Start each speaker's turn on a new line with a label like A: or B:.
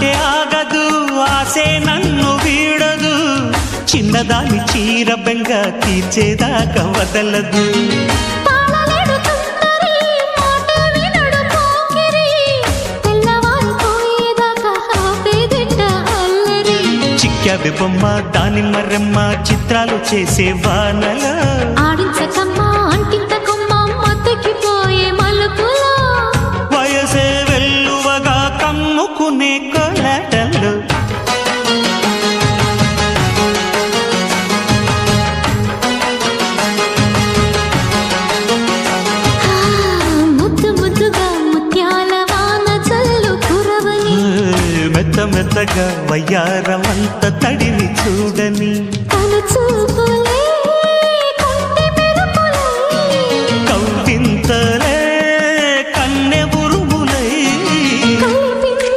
A: ఆటే ఆగదు ఆసే నన్ను వీడదు చిన్నదాని చీర బెంగ తీర్చేదాకా వదలదు చిక్కాబె బొమ్మ దాని మర్రమ్మ చిత్రాలు చేసే వానల
B: ఆడించకమ్మా అంటింతకమ్మ మత్తకిపోయే మలుపులో
A: వయసే వెల్లువగా కమ్ముకునే కొలటలు
B: ముద్దు ముద్దుగా ముత్యాల వాన చల్లు కురవని
A: మెత్త మెత్తగా వయ్యారమంత తడిని చూడని
B: తన చూపుల